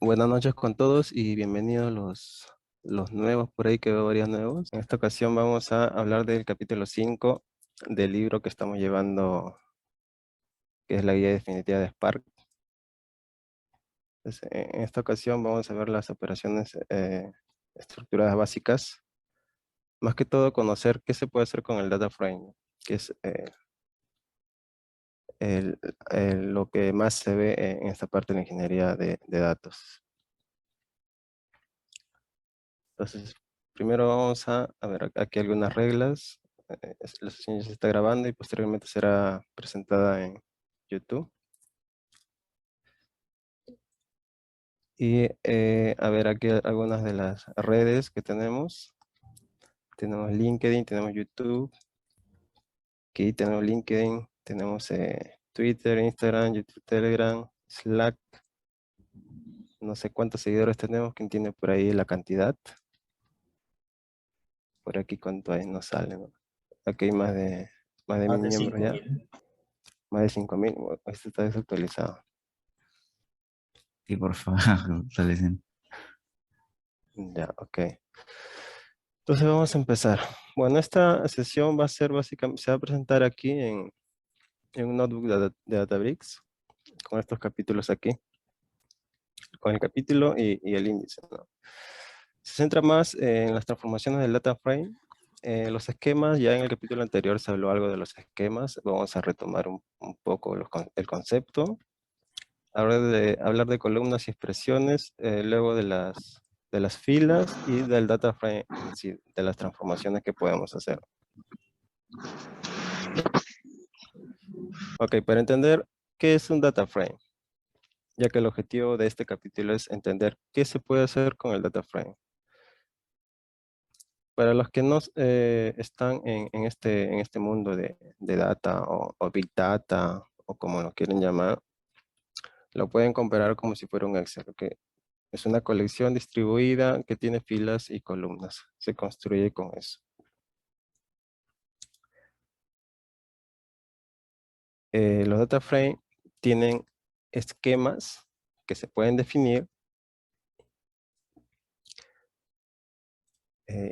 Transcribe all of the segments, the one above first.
Buenas noches con todos y bienvenidos los nuevos por ahí, que veo varios nuevos. En esta ocasión vamos a hablar del capítulo 5 del libro que estamos llevando, que es la guía definitiva de Spark. Entonces, en esta ocasión vamos a ver las operaciones estructuradas básicas. Más que todo conocer qué se puede hacer con el data frame, que es lo que más se ve en esta parte de la ingeniería de datos. Entonces, primero vamos a ver aquí algunas reglas. La sesión ya se está grabando y posteriormente será presentada en YouTube. Y a ver aquí algunas de las redes que tenemos. Tenemos LinkedIn, tenemos YouTube. Aquí tenemos LinkedIn, tenemos Twitter, Instagram, YouTube, Telegram, Slack. No sé cuántos seguidores tenemos, quién tiene por ahí la cantidad. Por aquí cuánto hay, no sale, ¿no? Aquí hay más de Más 1000 de miembros cinco ya. mil. Más de 5000. Bueno, esto está desactualizado. Sí, por favor, actualicen. Ya, ok. Entonces vamos a empezar. Bueno, esta sesión va a ser básicamente, se va a presentar aquí en un notebook de Databricks, con estos capítulos aquí, con el capítulo y el índice, ¿no? Se centra más en las transformaciones del data frame. Los esquemas, ya en el capítulo anterior se habló algo de los esquemas. Vamos a retomar un poco el concepto. Hablar de columnas y expresiones, luego de las filas y del data frame en sí, de las transformaciones que podemos hacer. Ok, para entender qué es un data frame, ya que el objetivo de este capítulo es entender qué se puede hacer con el data frame. Para los que no están en este mundo de data o big data, o como lo quieren llamar, lo pueden comparar como si fuera un Excel, que es una colección distribuida que tiene filas y columnas. Se construye con eso. Los data frame tienen esquemas que se pueden definir.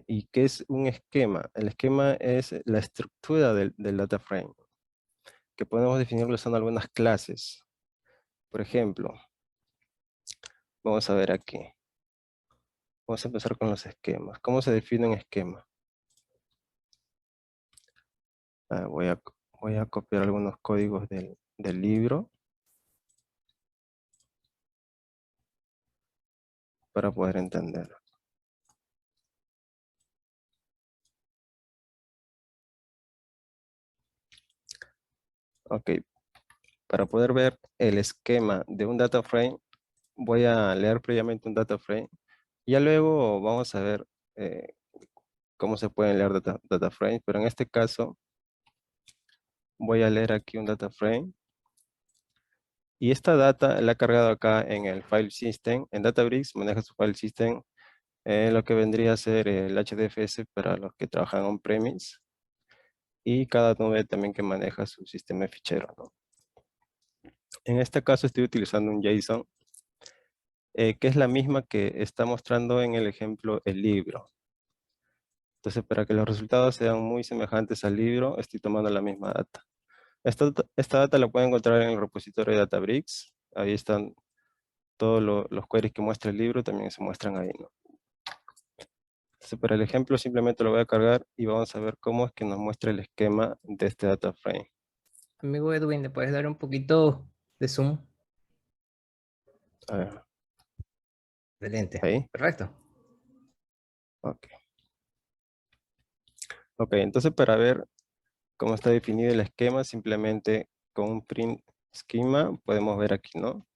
¿Y qué es un esquema? El esquema es la estructura del data frame, que podemos definirlo usando algunas clases. Por ejemplo, vamos a ver aquí. Vamos a empezar con los esquemas. ¿Cómo se define un esquema? Voy a copiar algunos códigos del libro para poder entenderlo. Ok, para poder ver el esquema de un data frame, voy a leer previamente un data frame. Ya luego vamos a ver cómo se pueden leer data frames, pero en este caso voy a leer aquí un data frame. Y esta data la he cargado acá en el file system. En Databricks maneja su file system, lo que vendría a ser el HDFS para los que trabajan on-premise. Y cada nube también que maneja su sistema de ficheros, ¿no? En este caso estoy utilizando un JSON, que es la misma que está mostrando en el ejemplo el libro. Entonces, para que los resultados sean muy semejantes al libro, estoy tomando la misma data. Esta data la pueden encontrar en el repositorio de Databricks. Ahí están todos los queries que muestra el libro, también se muestran ahí, ¿no? Entonces, para el ejemplo, simplemente lo voy a cargar y vamos a ver cómo es que nos muestra el esquema de este data frame. Amigo Edwin, ¿le puedes dar un poquito de zoom? A ver, Excelente. ahí. Perfecto. Ok. Ok, entonces para ver cómo está definido el esquema, simplemente con un print schema podemos ver aquí, ¿no?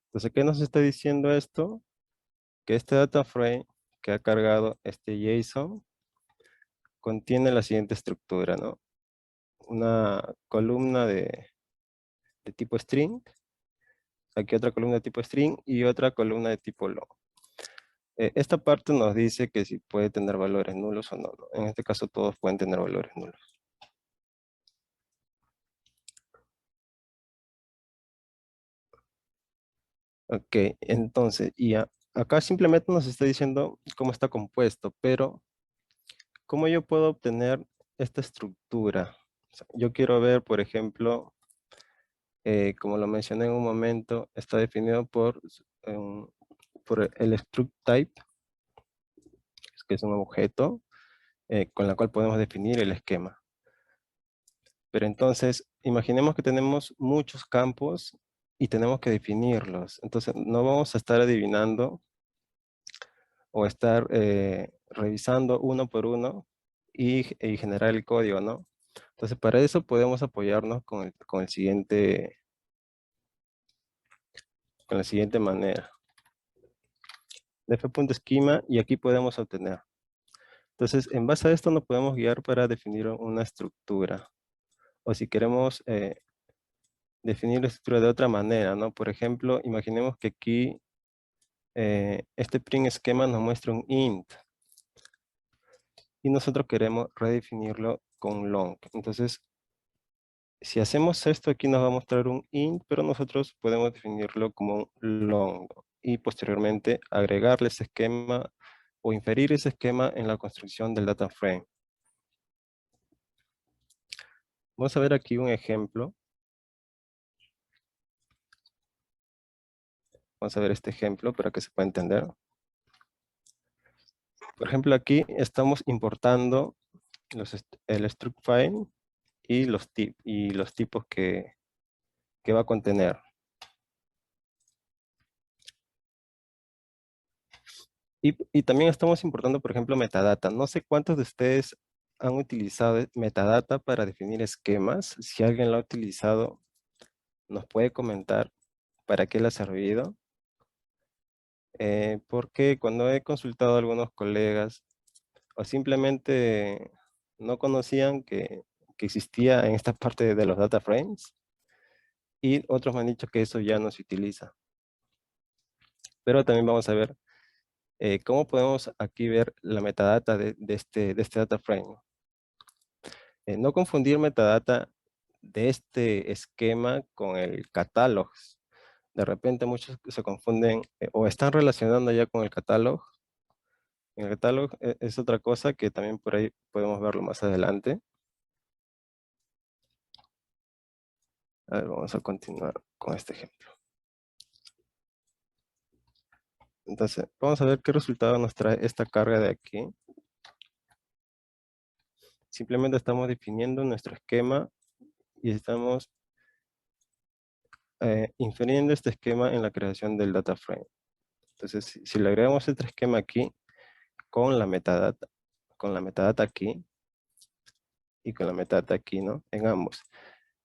Entonces, ¿qué nos está diciendo esto? Que este data frame que ha cargado este JSON contiene la siguiente estructura, ¿no? Una columna de tipo string, aquí otra columna de tipo string y otra columna de tipo long. Esta parte nos dice que si puede tener valores nulos o no, ¿no? En este caso todos pueden tener valores nulos. Ok, entonces, acá simplemente nos está diciendo cómo está compuesto, pero ¿cómo yo puedo obtener esta estructura? O sea, yo quiero ver, por ejemplo, como lo mencioné en un momento, está definido por el struct type, que es un objeto con la cual podemos definir el esquema. Pero entonces, imaginemos que tenemos muchos campos y tenemos que definirlos. Entonces, no vamos a estar adivinando o estar revisando uno por uno y generar el código, ¿no? Entonces, para eso podemos apoyarnos con la siguiente manera. Df.schema y aquí podemos obtener. Entonces, en base a esto nos podemos guiar para definir una estructura. O si queremos definir la estructura de otra manera, ¿no? Por ejemplo, imaginemos que aquí este print esquema nos muestra un int y nosotros queremos redefinirlo con long. Entonces, si hacemos esto, aquí nos va a mostrar un int, pero nosotros podemos definirlo como un long y posteriormente agregarle ese esquema o inferir ese esquema en la construcción del data frame. Vamos a ver aquí un ejemplo. Vamos a ver este ejemplo para que se pueda entender. Por ejemplo, aquí estamos importando el struct file y los tipos que va a contener. Y también estamos importando, por ejemplo, metadata. No sé cuántos de ustedes han utilizado metadata para definir esquemas. Si alguien lo ha utilizado, nos puede comentar para qué le ha servido. Porque cuando he consultado a algunos colegas, o simplemente no conocían que existía en esta parte de los data frames, y otros me han dicho que eso ya no se utiliza. Pero también vamos a ver cómo podemos aquí ver la metadata de este data frame. No confundir metadata de este esquema con el catálogo. De repente muchos se confunden o están relacionando ya con el catálogo. El catálogo es otra cosa que también por ahí podemos verlo más adelante. A ver, vamos a continuar con este ejemplo. Entonces, vamos a ver qué resultado nos trae esta carga de aquí. Simplemente estamos definiendo nuestro esquema y estamos infiriendo este esquema en la creación del data frame. Entonces, si le agregamos este esquema aquí con la metadata aquí y con la metadata aquí, ¿no? En ambos.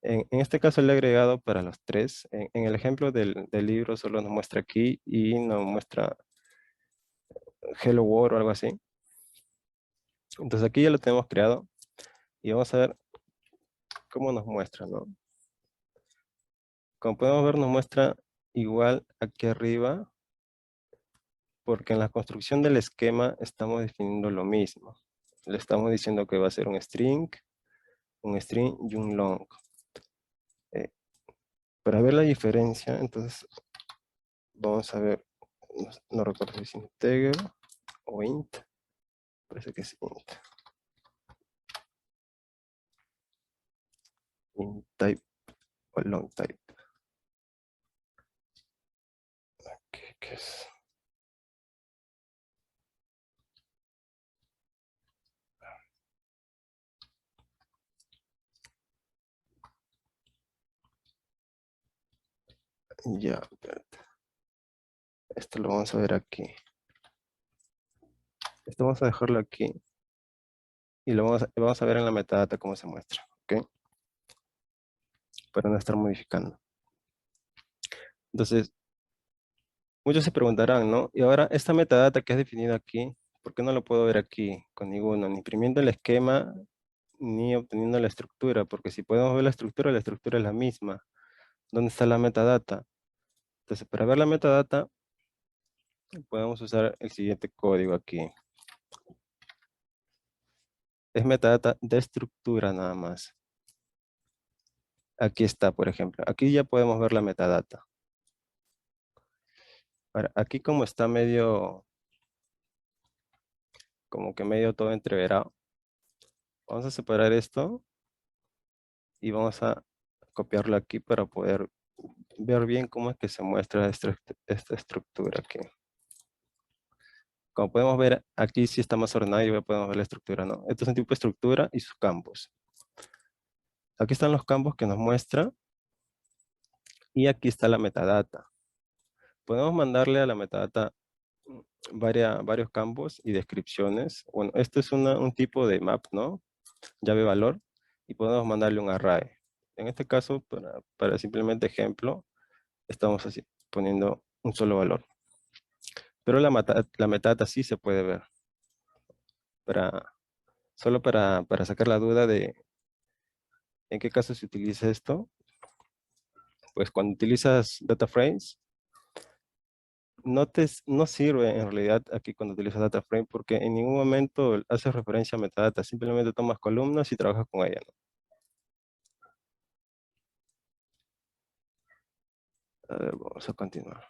En este caso le he agregado para los tres. En el ejemplo del libro solo nos muestra aquí y nos muestra Hello World o algo así. Entonces aquí ya lo tenemos creado y vamos a ver cómo nos muestra, ¿no? Como podemos ver, nos muestra igual aquí arriba, porque en la construcción del esquema estamos definiendo lo mismo. Le estamos diciendo que va a ser un string y un long. Para ver la diferencia, entonces vamos a ver, no recuerdo si es integer o int, parece que es int type o long type. ¿Qué es? Ya, espérate. Esto lo vamos a ver aquí. Esto vamos a dejarlo aquí. Y lo vamos a ver en la metadata cómo se muestra. ¿Ok? Para no estar modificando. Entonces, muchos se preguntarán, ¿no? Y ahora, esta metadata que has definido aquí, ¿por qué no lo puedo ver aquí con ninguno? Ni imprimiendo el esquema, ni obteniendo la estructura. Porque si podemos ver la estructura es la misma. ¿Dónde está la metadata? Entonces, para ver la metadata, podemos usar el siguiente código aquí. Es metadata de estructura nada más. Aquí está, por ejemplo. Aquí ya podemos ver la metadata. Ahora, aquí como está medio, como que medio todo entreverado, vamos a separar esto y vamos a copiarlo aquí para poder ver bien cómo es que se muestra esta estructura aquí. Como podemos ver, aquí sí está más ordenado y ya podemos ver la estructura, ¿no? Esto es un tipo de estructura y sus campos. Aquí están los campos que nos muestra y aquí está la metadata. Podemos mandarle a la metadata varios campos y descripciones. Bueno, esto es un tipo de map, ¿no? Llave valor y podemos mandarle un array. En este caso, para simplemente ejemplo, estamos así, poniendo un solo valor. Pero la metadata sí se puede ver. Solo para sacar la duda de en qué caso se utiliza esto. Pues cuando utilizas data frames, no sirve en realidad aquí cuando utilizas data frame porque en ningún momento haces referencia a metadata. Simplemente tomas columnas y trabajas con ella, ¿no? A ver, vamos a continuar.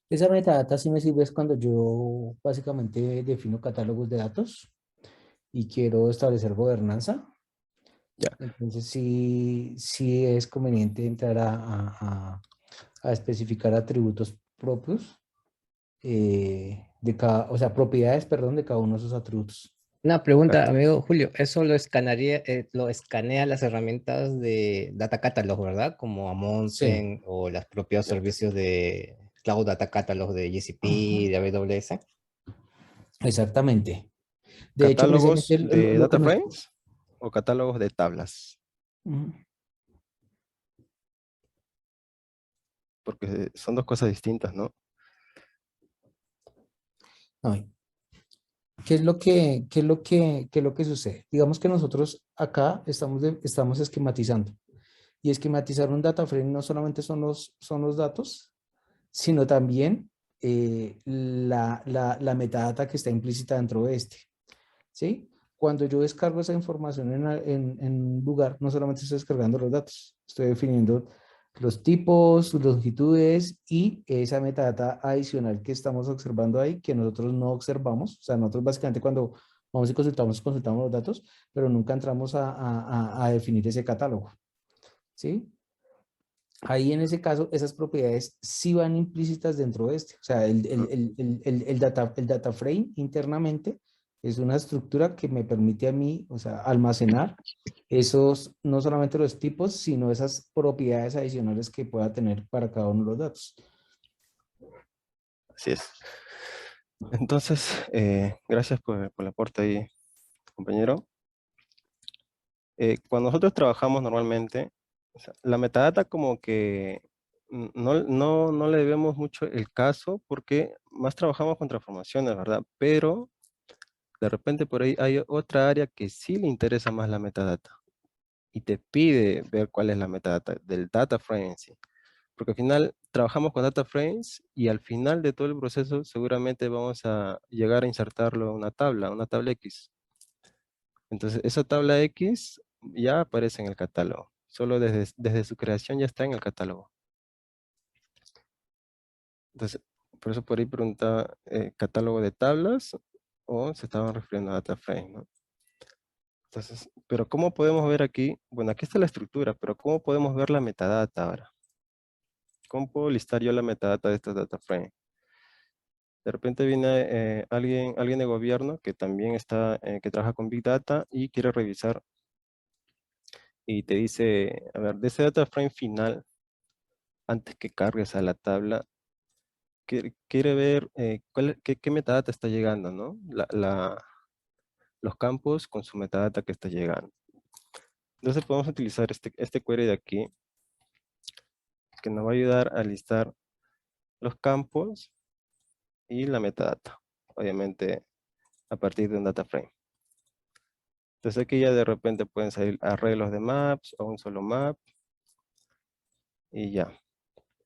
Esa metadata sí me sirve es cuando yo básicamente defino catálogos de datos y quiero establecer gobernanza. Ya. Entonces sí es conveniente entrar a especificar atributos propios de cada, o sea, propiedades, perdón, de cada uno de esos atributos. Una pregunta, Exacto. amigo Julio, eso lo escanearía, lo escanea las herramientas de Data Catalog, ¿verdad? Como Sí. Amundsen o los propios Ya. servicios de Cloud Data Catalog de GCP, Ujú. de AWS. Exactamente. De hecho, ¿Catálogos precisamente de lo que data nos... frames o catálogos de tablas? Ujú. Porque son dos cosas distintas, ¿no? Ay, qué es lo que sucede? Digamos que nosotros acá estamos esquematizando. Y esquematizar un data frame no solamente son los datos, sino también la metadata que está implícita dentro de este. ¿Sí? Cuando yo descargo esa información en un lugar, no solamente estoy descargando los datos, estoy definiendo los tipos, sus longitudes y esa metadata adicional que estamos observando ahí, que nosotros no observamos. O sea, nosotros básicamente cuando vamos y consultamos los datos, pero nunca entramos a definir ese catálogo. ¿Sí? Ahí en ese caso, esas propiedades sí van implícitas dentro de este. O sea, el data frame internamente es una estructura que me permite a mí, o sea, almacenar esos, no solamente los tipos, sino esas propiedades adicionales que pueda tener para cada uno de los datos. Así es. Entonces, gracias por el aporte ahí, compañero. Cuando nosotros trabajamos normalmente, o sea, la metadata como que no le vemos mucho el caso porque más trabajamos con transformaciones, ¿verdad? Pero de repente por ahí hay otra área que sí le interesa más la metadata y te pide ver cuál es la metadata del data frame en sí. Porque al final trabajamos con data frames y al final de todo el proceso seguramente vamos a llegar a insertarlo en una tabla X. Entonces esa tabla X ya aparece en el catálogo. Solo desde su creación ya está en el catálogo. Entonces, por eso por ahí preguntaba, ¿catálogo de tablas o se estaban refiriendo a data frame, ¿no? Entonces, pero ¿cómo podemos ver aquí? Bueno, aquí está la estructura, pero ¿cómo podemos ver la metadata ahora? ¿Cómo puedo listar yo la metadata de estos data frame? De repente viene alguien de gobierno que también que trabaja con Big Data y quiere revisar y te dice, a ver, de ese data frame final, antes que cargues a la tabla, quiere ver qué metadata está llegando, ¿no? Los campos con su metadata que está llegando. Entonces podemos utilizar este query de aquí, que nos va a ayudar a listar los campos y la metadata. Obviamente a partir de un data frame. Entonces aquí ya de repente pueden salir arreglos de maps o un solo map. Y ya.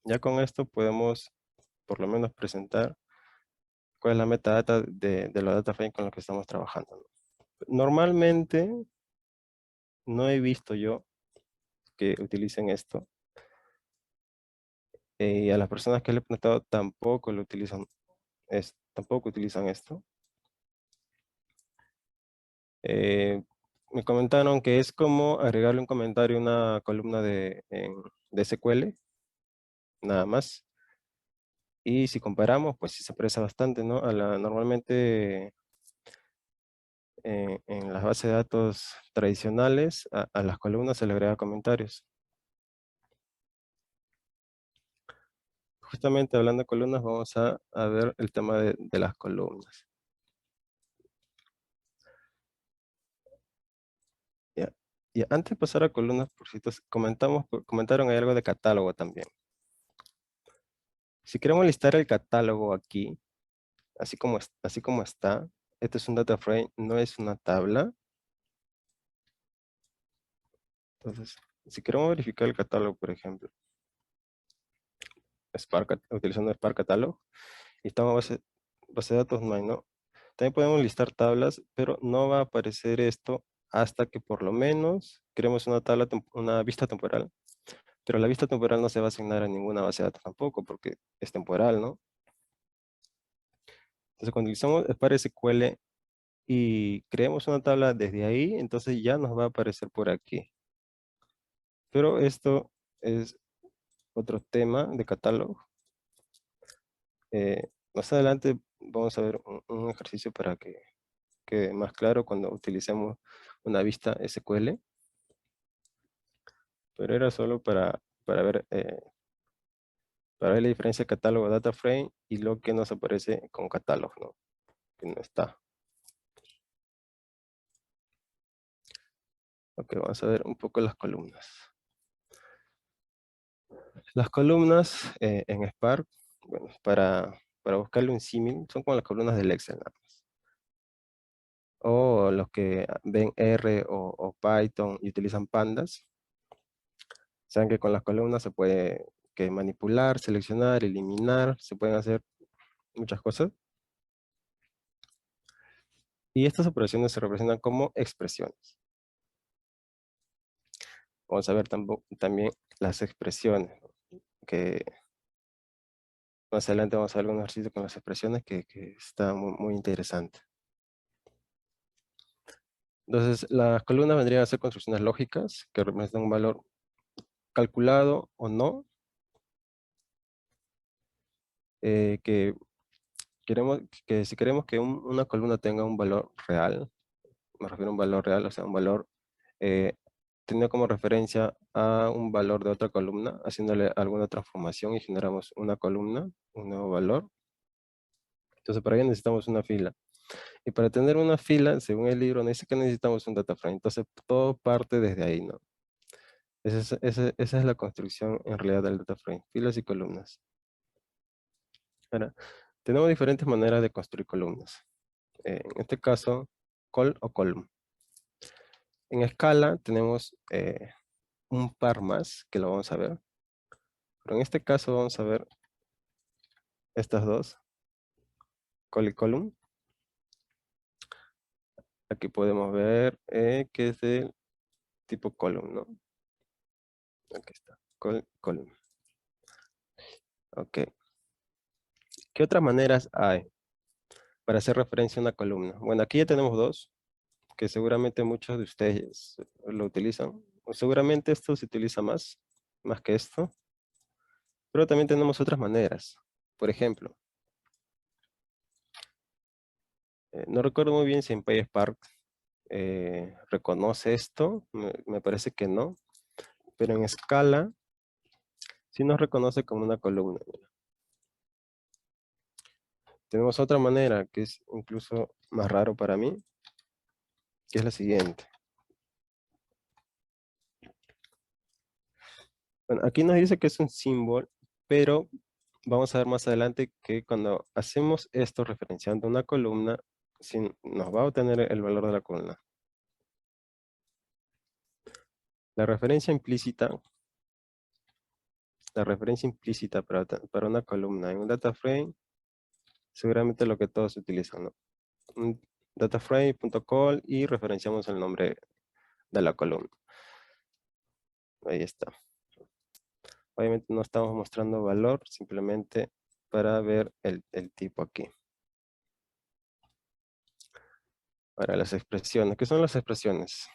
Ya con esto podemos por lo menos presentar cuál es la metadata de los data frames con los que estamos trabajando, ¿no? Normalmente no he visto yo que utilicen esto. Y a las personas que le he preguntado tampoco lo utilizan, tampoco utilizan esto. Me comentaron que es como agregarle un comentario a una columna de SQL, nada más. Y si comparamos, pues sí se parece bastante, ¿no? Normalmente en las bases de datos tradicionales, a las columnas se le agrega comentarios. Justamente hablando de columnas, vamos a ver el tema de las columnas. Ya. Y antes de pasar a columnas, por cierto, comentaron ahí algo de catálogo también. Si queremos listar el catálogo aquí, así como está, este es un data frame, no es una tabla. Entonces, si queremos verificar el catálogo, por ejemplo, utilizando Spark Catalog, y estamos base de datos, no hay, ¿no? También podemos listar tablas, pero no va a aparecer esto hasta que por lo menos creemos una vista temporal. Pero la vista temporal no se va a asignar a ninguna base de datos tampoco, porque es temporal, ¿no? Entonces, cuando utilizamos Spark SQL y creemos una tabla desde ahí, entonces ya nos va a aparecer por aquí. Pero esto es otro tema de catálogo. Más adelante vamos a ver un ejercicio para que quede más claro cuando utilicemos una vista SQL. Pero era solo para ver la diferencia de catálogo data frame y lo que nos aparece con catálogo, ¿no? Que no está. Ok, vamos a ver un poco las columnas. Las columnas en Spark, bueno, para buscarle un símil, son como las columnas del Excel nada más. O los que ven R o Python y utilizan pandas, saben que con las columnas se puede manipular, seleccionar, eliminar, se pueden hacer muchas cosas. Y estas operaciones se representan como expresiones. Vamos a ver también las expresiones, ¿no? Que más adelante vamos a ver un ejercicio con las expresiones que está muy, muy interesante. Entonces, las columnas vendrían a ser construcciones lógicas que representan un valor calculado o no, que si queremos que una columna tenga un valor real, me refiero a un valor real, o sea, un valor teniendo como referencia a un valor de otra columna, haciéndole alguna transformación y generamos una columna, un nuevo valor. Entonces, para ello necesitamos una fila. Y para tener una fila, según el libro, dice que necesitamos un data frame. Entonces, todo parte desde ahí, ¿no? Esa es la construcción en realidad del data frame, filas y columnas. Ahora, tenemos diferentes maneras de construir columnas. En este caso, col o column. En escala tenemos un par más, que lo vamos a ver. Pero en este caso vamos a ver estas dos, col y column. Aquí podemos ver que es del tipo column, ¿no? Aquí está, col, column. Ok. ¿Qué otras maneras hay para hacer referencia a una columna? Bueno, aquí ya tenemos dos, que seguramente muchos de ustedes lo utilizan. O seguramente esto se utiliza más que esto. Pero también tenemos otras maneras. Por ejemplo, no recuerdo muy bien si en PySpark reconoce esto. Me parece que no. Pero en escala sí nos reconoce como una columna. Mira. Tenemos otra manera que es incluso más raro para mí, que es la siguiente. Bueno, aquí nos dice que es un símbolo, pero vamos a ver más adelante que cuando hacemos esto referenciando una columna, si nos va a obtener el valor de la columna. La referencia implícita para una columna en un data frame, seguramente lo que todos utilizan, ¿no? Un dataframe.call y referenciamos el nombre de la columna. Ahí está. Obviamente no estamos mostrando valor, simplemente para ver el tipo aquí. Ahora las expresiones. ¿Qué son las expresiones?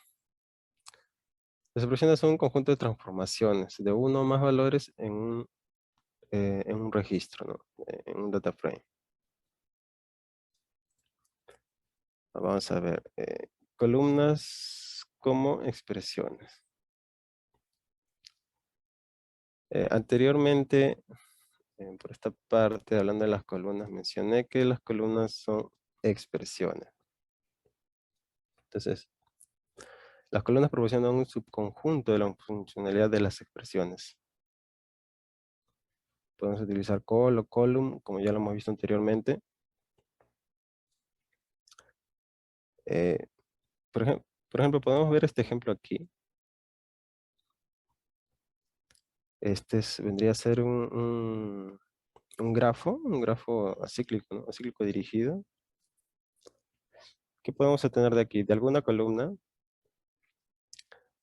Las expresiones son un conjunto de transformaciones de uno o más valores en un registro, ¿no? En un data frame. Vamos a ver. Columnas como expresiones. Anteriormente, por esta parte, hablando de las columnas, mencioné que las columnas son expresiones. Entonces, las columnas proporcionan un subconjunto de la funcionalidad de las expresiones. Podemos utilizar call o column, como ya lo hemos visto anteriormente. Por ejemplo, podemos ver este ejemplo aquí. Este vendría a ser un grafo acíclico, ¿no? Acíclico dirigido. ¿Qué podemos obtener de aquí? De alguna columna,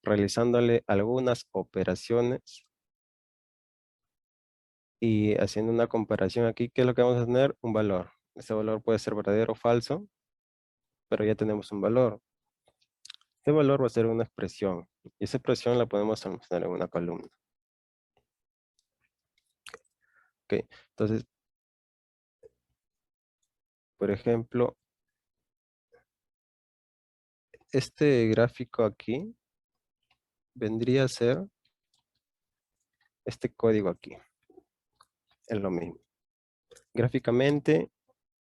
realizándole algunas operaciones y haciendo una comparación aquí. ¿Qué es lo que vamos a tener? Un valor. Ese valor puede ser verdadero o falso, pero ya tenemos un valor. Este valor va a ser una expresión, y esa expresión la podemos almacenar en una columna. Ok, entonces, por ejemplo, este gráfico aquí vendría a ser este código aquí. Es lo mismo. Gráficamente,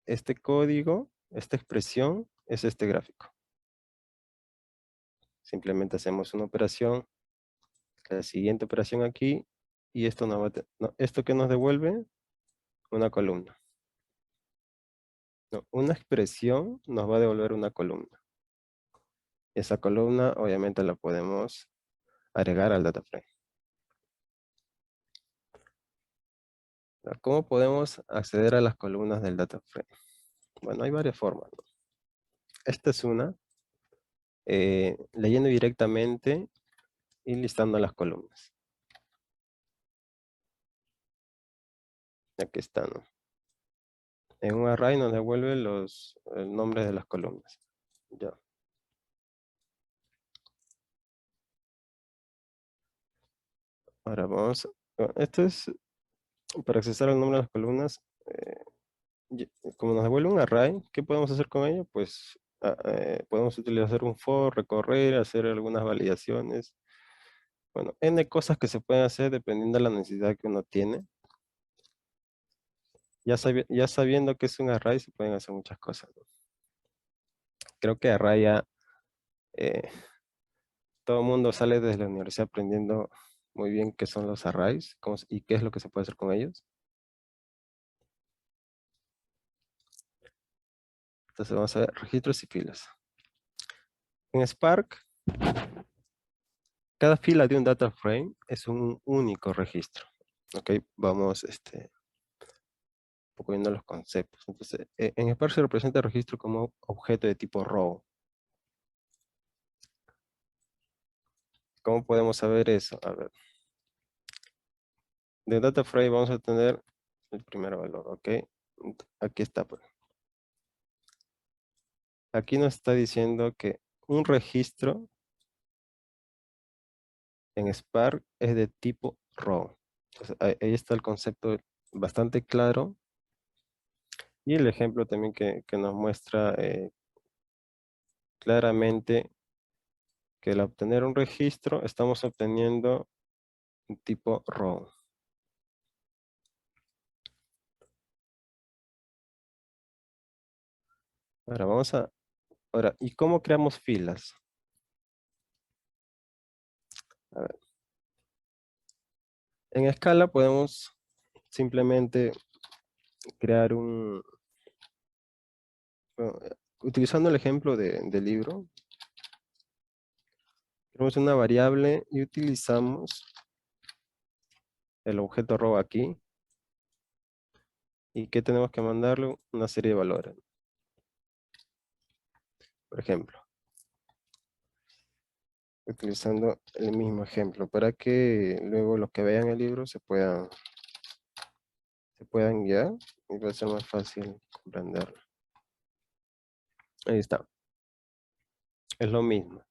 este código, esta expresión, es este gráfico. Simplemente hacemos una operación, la siguiente operación aquí, y esto, esto que nos devuelve, una columna. No, una expresión nos va a devolver una columna. Esa columna, obviamente, la podemos agregar al data frame. ¿Cómo podemos acceder a las columnas del data frame? Bueno, hay varias formas, ¿no? Esta es una, leyendo directamente y listando las columnas. Aquí está, ¿no? En un array nos devuelve los nombres de las columnas. Ya. Ahora vamos, esto es para accesar al nombre de las columnas. Como nos devuelve un array, ¿qué podemos hacer con ello? Pues podemos utilizar un for, recorrer, hacer algunas validaciones. Bueno, N cosas que se pueden hacer dependiendo de la necesidad que uno tiene. Ya sabiendo que es un array, se pueden hacer muchas cosas, ¿no? Creo que array ya, todo el mundo sale desde la universidad aprendiendo muy bien qué son los arrays y qué es lo que se puede hacer con ellos. Entonces vamos a ver registros y filas. En Spark, cada fila de un data frame es un único registro. Ok, vamos un poco viendo los conceptos. Entonces, en Spark se representa el registro como objeto de tipo row. ¿Cómo podemos saber eso? A ver. De data frame vamos a tener el primer valor, ¿ok? Aquí está, pues. Aquí nos está diciendo que un registro en Spark es de tipo row. Entonces, ahí está el concepto bastante claro. Y el ejemplo también que nos muestra claramente que al obtener un registro estamos obteniendo un tipo row. Ahora, ¿y cómo creamos filas? A ver. En escala podemos simplemente crear utilizando el ejemplo del libro, tenemos una variable y utilizamos el objeto row aquí. ¿Y qué tenemos que mandarle? Una serie de valores. Por ejemplo, utilizando el mismo ejemplo para que luego los que vean el libro se puedan guiar y va a ser más fácil comprenderlo. Ahí está. Es lo mismo.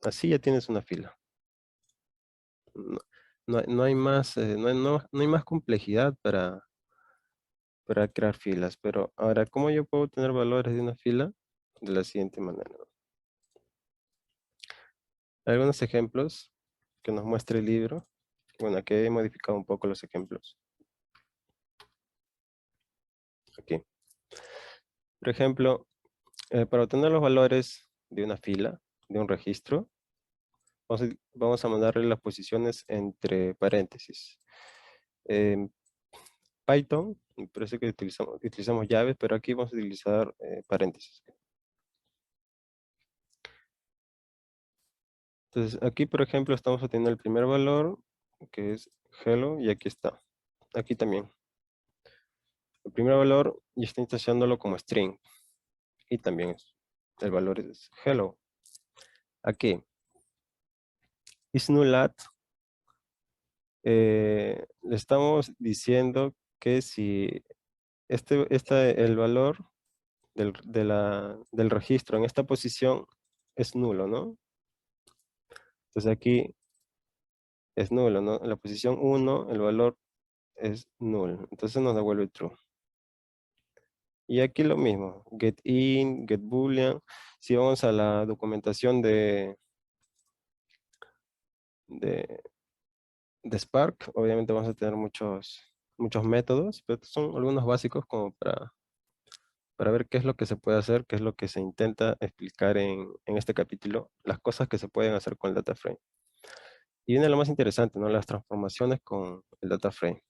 Así ya tienes una fila. No hay más, no hay más complejidad para crear filas. Pero ahora, ¿cómo yo puedo tener valores de una fila? De la siguiente manera. Algunos ejemplos que nos muestra el libro. Bueno, aquí he modificado un poco los ejemplos. Aquí. Por ejemplo, para obtener los valores de una fila, de un registro, vamos a mandarle las posiciones entre paréntesis. En Python, me parece que utilizamos llaves, pero aquí vamos a utilizar paréntesis. Entonces, aquí, por ejemplo, estamos obteniendo el primer valor, que es hello, y aquí está. Aquí también. El primer valor y está instanciándolo como string. Y también el valor es hello. Aquí. isNullAdd. Le estamos diciendo que si el valor del registro en esta posición es nulo, ¿no? Entonces aquí es nulo, ¿no? En la posición 1 el valor es nulo. Entonces nos devuelve true. Y aquí lo mismo. getIn, getBoolean. Si vamos a la documentación de Spark, obviamente vamos a tener muchos métodos, pero estos son algunos básicos como para ver qué es lo que se puede hacer, qué es lo que se intenta explicar en este capítulo, las cosas que se pueden hacer con el data frame. Y viene lo más interesante, ¿no? Las transformaciones con el data frame.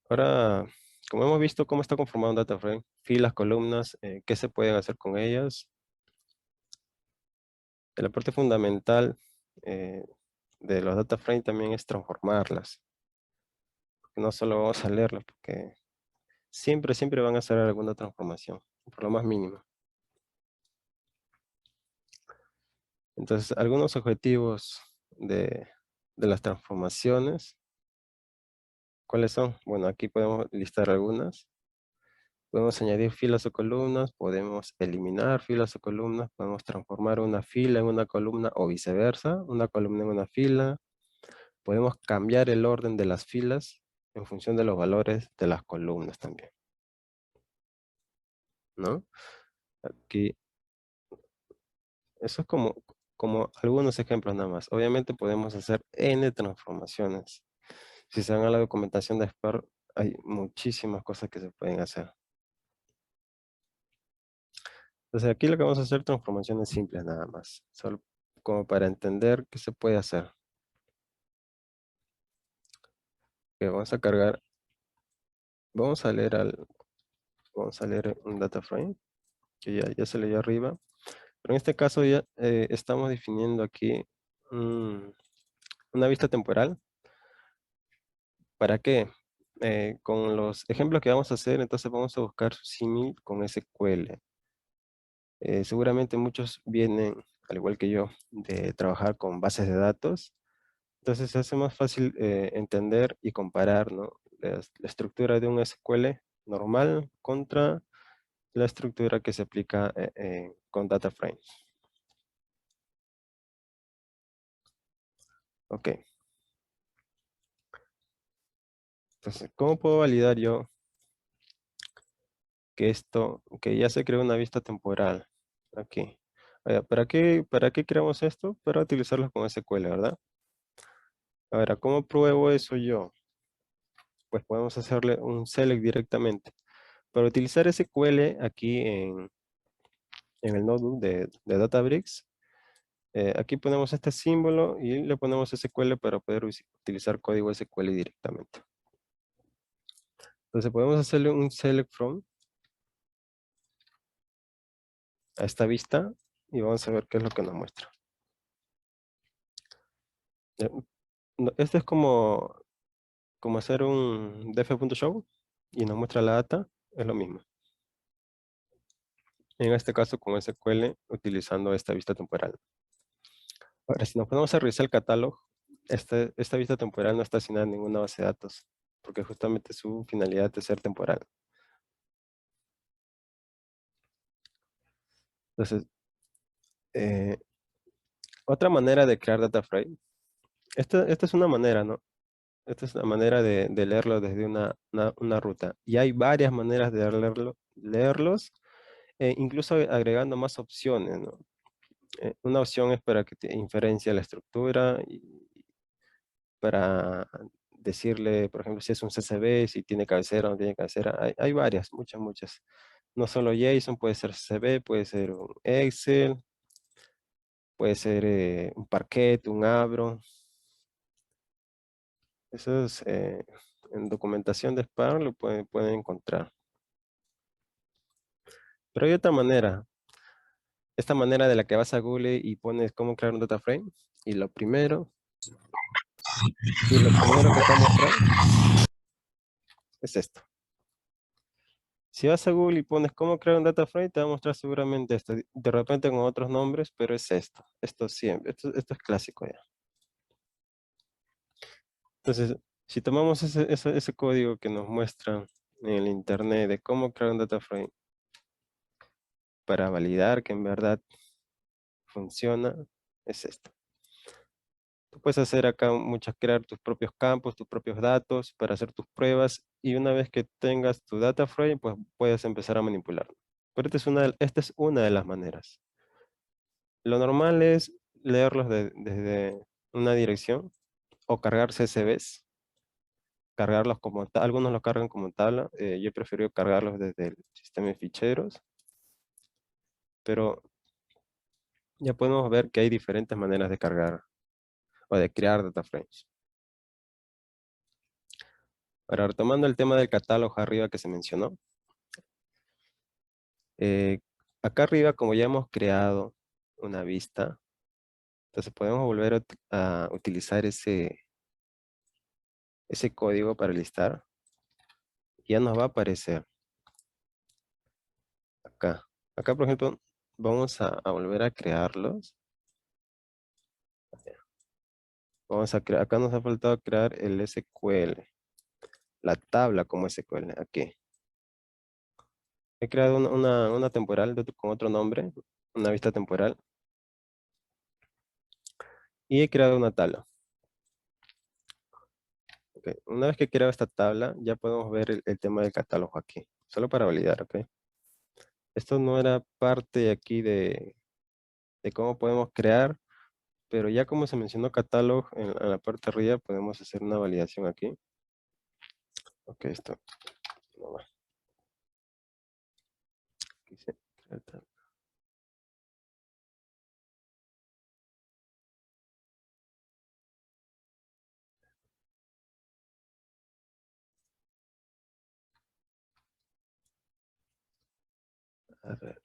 Ahora, como hemos visto cómo está conformado un data frame, filas, columnas, qué se pueden hacer con ellas. La parte fundamental de los data frame también es transformarlas. No solo vamos a leerlas, porque siempre van a hacer alguna transformación, por lo más mínimo. Entonces, algunos objetivos de las transformaciones, ¿cuáles son? Bueno, aquí podemos listar algunas. Podemos añadir filas o columnas, podemos eliminar filas o columnas, podemos transformar una fila en una columna o viceversa, una columna en una fila. Podemos cambiar el orden de las filas en función de los valores de las columnas también, ¿no? Aquí, eso es como algunos ejemplos nada más. Obviamente podemos hacer N transformaciones. Si se van a la documentación de Spark, hay muchísimas cosas que se pueden hacer. Entonces aquí lo que vamos a hacer transformaciones simples nada más. Solo como para entender qué se puede hacer. Que vamos a cargar. Vamos a leer un data frame. Que ya se leyó arriba. Pero en este caso ya estamos definiendo aquí una vista temporal. ¿Para qué? Con los ejemplos que vamos a hacer, entonces vamos a buscar su símil con SQL. Seguramente muchos vienen, al igual que yo, de trabajar con bases de datos. Entonces se hace más fácil entender y comparar, ¿no? La estructura de un SQL normal contra la estructura que se aplica con data frames. Ok. Entonces, ¿cómo puedo validar yo que ya se creó una vista temporal? Aquí. ¿Para qué creamos esto? Para utilizarlo con SQL, ¿verdad? Ahora, ¿cómo pruebo eso yo? Pues podemos hacerle un select directamente. Para utilizar SQL aquí en el notebook de Databricks, aquí ponemos este símbolo y le ponemos SQL para poder utilizar código SQL directamente. Entonces podemos hacerle un select from a esta vista y vamos a ver qué es lo que nos muestra. Ya, esto es como hacer un def.show y nos muestra la data, es lo mismo. En este caso con SQL utilizando esta vista temporal. Ahora, si nos ponemos a revisar el catálogo, esta vista temporal no está asignada en ninguna base de datos, porque justamente su finalidad es ser temporal. Entonces, otra manera de crear data frame, esta es una manera, ¿no? Esta es una manera de leerlo desde una ruta. Y hay varias maneras de leerlos, incluso agregando más opciones, ¿no? Una opción es para que te inferencie la estructura y para decirle, por ejemplo, si es un CSV, si tiene cabecera o no tiene cabecera. Hay varias, muchas. No solo JSON, puede ser CSV, puede ser un Excel, puede ser un Parquet, un Avro. Eso es en documentación de Spark lo pueden encontrar. Pero hay otra manera. Esta manera de la que vas a Google y pones cómo crear un data frame. Y lo primero que te va a mostrar es esto. Si vas a Google y pones cómo crear un data frame, te va a mostrar seguramente esto. De repente con otros nombres, pero es esto. Esto siempre. Esto es clásico ya. Entonces, si tomamos ese código que nos muestra en el internet de cómo crear un data frame para validar que en verdad funciona, es esto. Tú puedes hacer acá crear tus propios campos, tus propios datos para hacer tus pruebas y una vez que tengas tu data frame, pues puedes empezar a manipularlo. Pero esta es una de las maneras. Lo normal es leerlos desde una dirección o cargar CSVs, cargarlos como algunos los cargan como tabla, yo he preferido cargarlos desde el sistema de ficheros, pero ya podemos ver que hay diferentes maneras de cargar o de crear data frames. Ahora, retomando el tema del catálogo arriba que se mencionó, acá arriba como ya hemos creado una vista, entonces podemos volver a utilizar ese código para listar. Ya nos va a aparecer acá. Acá, por ejemplo, vamos a volver a crearlos. Acá nos ha faltado crear el SQL, la tabla como SQL, aquí. He creado una temporal con otro nombre, una vista temporal. Y he creado una tabla. Okay. Una vez que he creado esta tabla, ya podemos ver el tema del catálogo aquí. Solo para validar, ¿ok? Esto no era parte aquí de cómo podemos crear, pero ya como se mencionó catálogo en la parte de arriba, podemos hacer una validación aquí. Ok, esto no va. Aquí se crea tabla. A ver.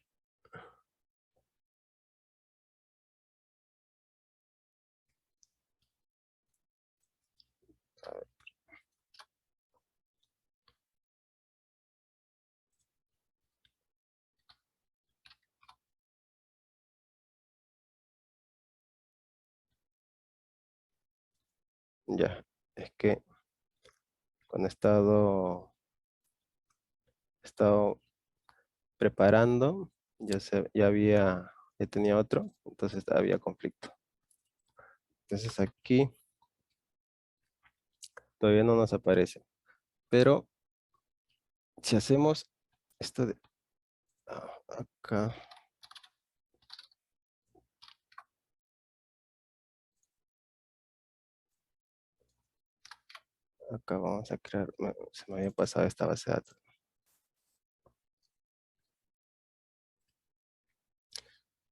Ya, es que cuando he estado preparando, ya tenía otro, entonces había conflicto. Entonces aquí todavía no nos aparece. Pero si hacemos esto de acá, vamos a crear, se me había pasado esta base de datos.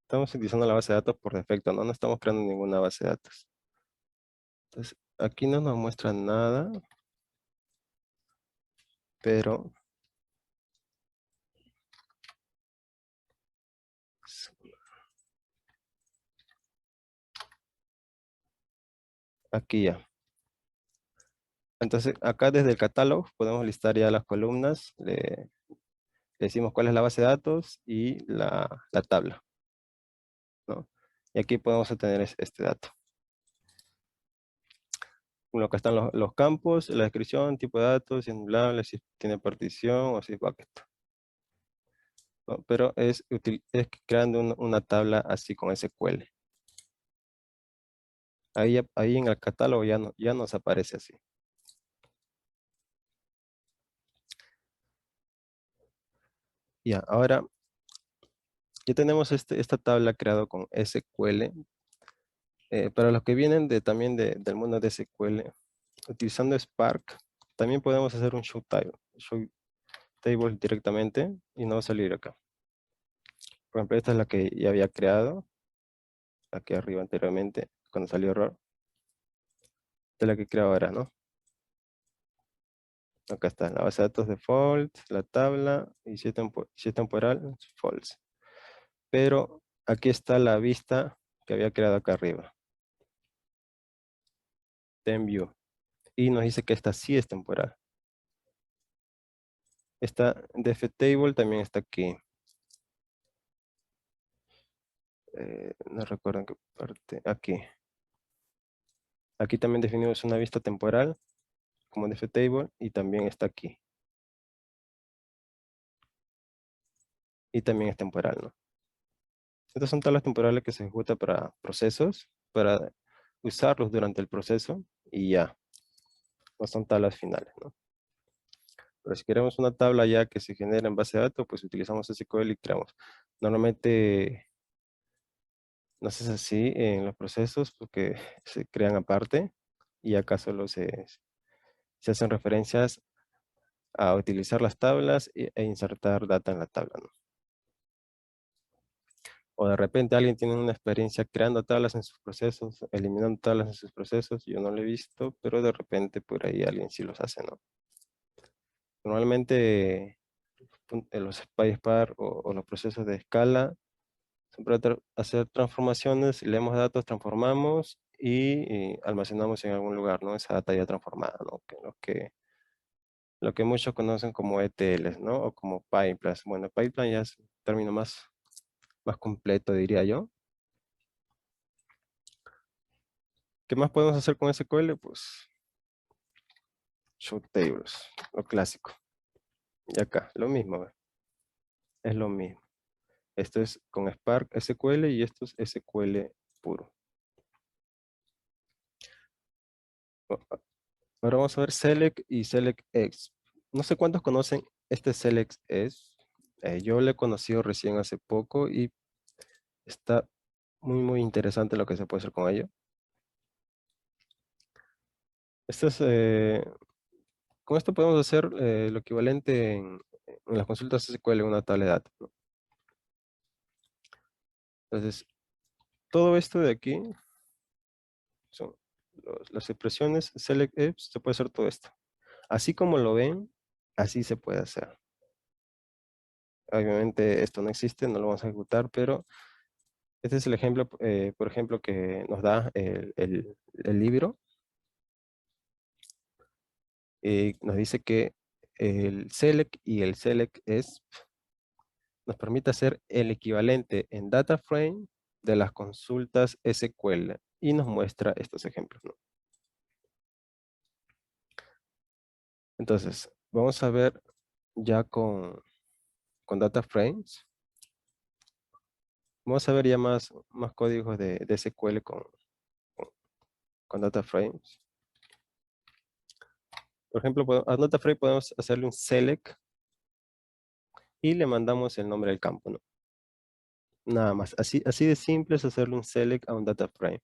Estamos utilizando la base de datos por defecto, no estamos creando ninguna base de datos. Entonces, aquí no nos muestra nada, pero aquí ya. Entonces, acá desde el catálogo podemos listar ya las columnas. Le decimos cuál es la base de datos y la tabla, ¿no? Y aquí podemos obtener este dato. Lo que están los campos, la descripción, tipo de datos, si es nublable, si tiene partición o si es bucket, ¿no? Pero es creando una tabla así con SQL. Ahí en el catálogo ya nos aparece así. Ya, ahora ya tenemos esta tabla creada con SQL. Para los que vienen también del mundo de SQL, utilizando Spark, también podemos hacer un show table directamente y no va a salir acá. Por ejemplo, esta es la que ya había creado, aquí arriba anteriormente, cuando salió error. Esta es la que creo ahora, ¿no? Acá está, la base de datos default, la tabla, y si es temporal, false. Pero aquí está la vista que había creado acá arriba. TenView. Y nos dice que esta sí es temporal. Esta dftable también está aquí. No recuerdo en qué parte. Aquí. Aquí también definimos una vista temporal como dftable y también está aquí. Y también es temporal, ¿no? Estas son tablas temporales que se ejecutan para procesos, para usarlos durante el proceso y ya. No son tablas finales, ¿no? Pero si queremos una tabla ya que se genera en base de datos, pues utilizamos SQL y creamos. Normalmente no se hace así en los procesos porque se crean aparte y acá solo se hacen referencias a utilizar las tablas e insertar data en la tabla, ¿no? O de repente alguien tiene una experiencia creando tablas en sus procesos, eliminando tablas en sus procesos, yo no lo he visto, pero de repente por ahí alguien sí los hace, ¿no? Normalmente los PySpark o los procesos de escala son para hacer transformaciones, leemos datos, transformamos y almacenamos en algún lugar, ¿no? Esa data ya transformada, ¿no? Lo que muchos conocen como ETLs, ¿no? O como pipelines. Bueno, pipeline ya es un término más completo, diría yo. ¿Qué más podemos hacer con SQL? Pues show tables, lo clásico. Y acá, lo mismo, ¿ve? Es lo mismo. Esto es con Spark SQL y esto es SQL puro. Ahora vamos a ver select y selectx. No sé cuántos conocen este selectx. Yo lo he conocido recién hace poco y está muy interesante lo que se puede hacer con ello. Con esto podemos hacer lo equivalente en las consultas SQL en una tabla de datos, ¿no? Entonces, todo esto de aquí son las expresiones selectx, se puede hacer todo esto. Así como lo ven, así se puede hacer. Obviamente esto no existe, no lo vamos a ejecutar, pero este es el ejemplo, por ejemplo, que nos da el libro. Nos dice que el select y el selectx nos permite hacer el equivalente en data frame de las consultas SQL y nos muestra estos ejemplos, ¿no? Entonces, vamos a ver ya con data frames. Vamos a ver ya más códigos de SQL con data frames. Por ejemplo, a data frame podemos hacerle un select y le mandamos el nombre del campo, ¿no? Nada más. Así de simple es hacerle un select a un data frame.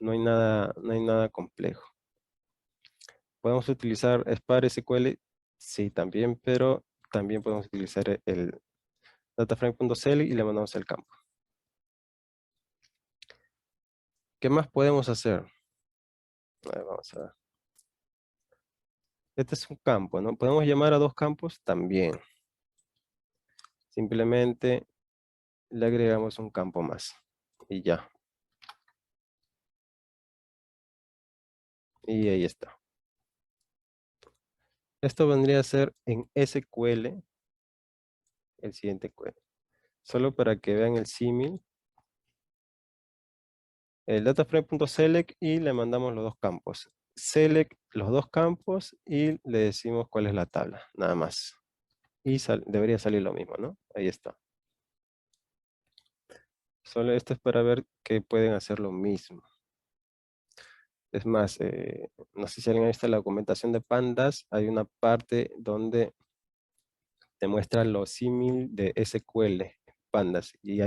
No hay nada complejo. ¿Podemos utilizar Spark SQL? Sí, también, pero también podemos utilizar el dataframe.select y le mandamos el campo. ¿Qué más podemos hacer? A ver, vamos a ver. Este es un campo, ¿no? ¿Podemos llamar a dos campos? También. Simplemente le agregamos un campo más. Y ya. Y ahí está. Esto vendría a ser en SQL el siguiente query. Solo para que vean el símil. El dataframe.select y le mandamos los dos campos. Select los dos campos y le decimos cuál es la tabla, nada más. Y debería salir lo mismo, ¿no? Ahí está. Solo esto es para ver que pueden hacer lo mismo. Es más, no sé si alguien ha visto la documentación de Pandas, hay una parte donde te muestra los símil de SQL, Pandas, y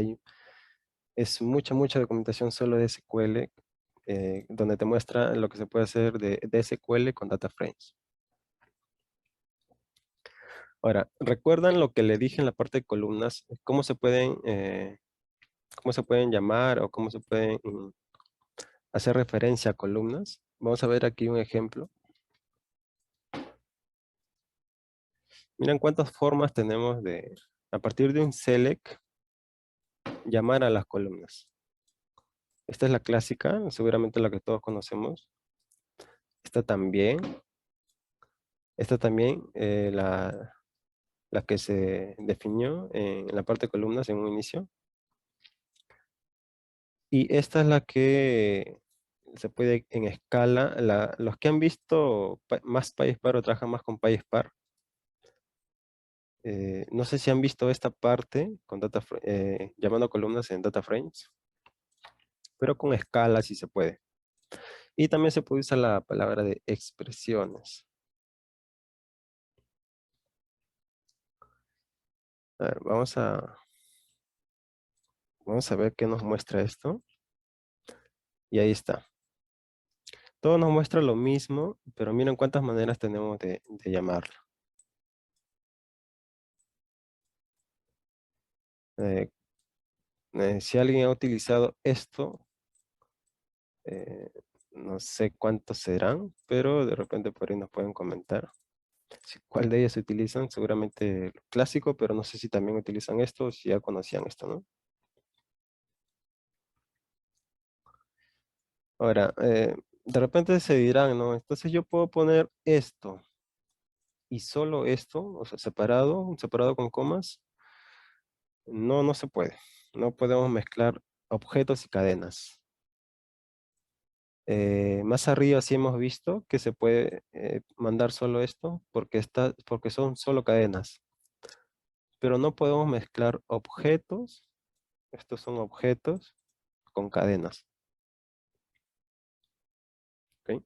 es mucha documentación solo de SQL, donde te muestra lo que se puede hacer de SQL con data frames. Ahora, ¿recuerdan lo que le dije en la parte de columnas? ¿Cómo se pueden llamar o cómo se pueden hacer referencia a columnas? Vamos a ver aquí un ejemplo. Miren cuántas formas tenemos de, a partir de un select, llamar a las columnas. Esta es la clásica, seguramente la que todos conocemos. Esta también. Esta también, la que se definió en la parte de columnas en un inicio. Y esta es la que se puede en escala. Los que han visto más PySpark o trabajan más con PySpark, no sé si han visto esta parte con llamando columnas en data frames, pero con escala sí se puede. Y también se puede usar la palabra de expresiones. A ver, vamos a ver qué nos muestra esto. Y ahí está. Todo nos muestra lo mismo, pero miren cuántas maneras tenemos de llamarlo. Si alguien ha utilizado esto, no sé cuántos serán, pero de repente por ahí nos pueden comentar. ¿Cuál de ellos utilizan? Seguramente el clásico, pero no sé si también utilizan esto o si ya conocían esto, ¿no? Ahora, de repente se dirán, ¿no? Entonces yo puedo poner esto y solo esto, o sea, separado con comas. No, no se puede. No podemos mezclar objetos y cadenas. Más arriba sí hemos visto que se puede mandar solo esto porque son solo cadenas. Pero no podemos mezclar objetos, estos son objetos, con cadenas. ¿Ok?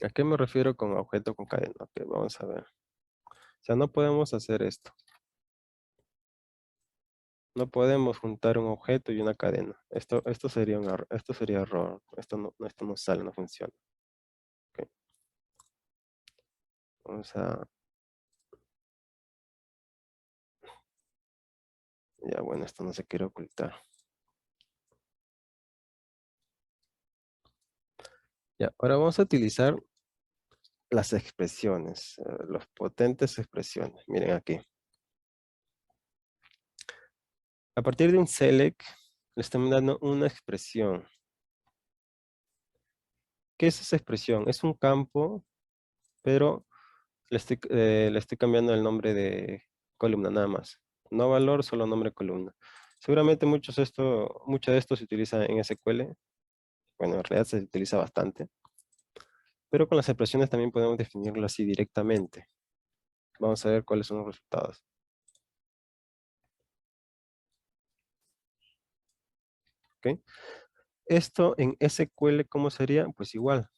¿A qué me refiero con objeto con cadena? Ok, vamos a ver. O sea, no podemos hacer esto. No podemos juntar un objeto y una cadena. Esto sería un error. Esto sería error. Esto no sale, no funciona. Ok. Vamos a... Ya, bueno, esto no se quiere ocultar. Ya, ahora vamos a utilizar las expresiones, las potentes expresiones. Miren aquí. A partir de un select, le estamos dando una expresión. ¿Qué es esa expresión? Es un campo, pero le estoy cambiando el nombre de columna nada más. No valor, solo nombre columna. Seguramente mucho de esto se utiliza en SQL. Bueno, en realidad se utiliza bastante. Pero con las expresiones también podemos definirlo así directamente. Vamos a ver cuáles son los resultados. ¿Ok? Esto en SQL, ¿cómo sería? Pues igual.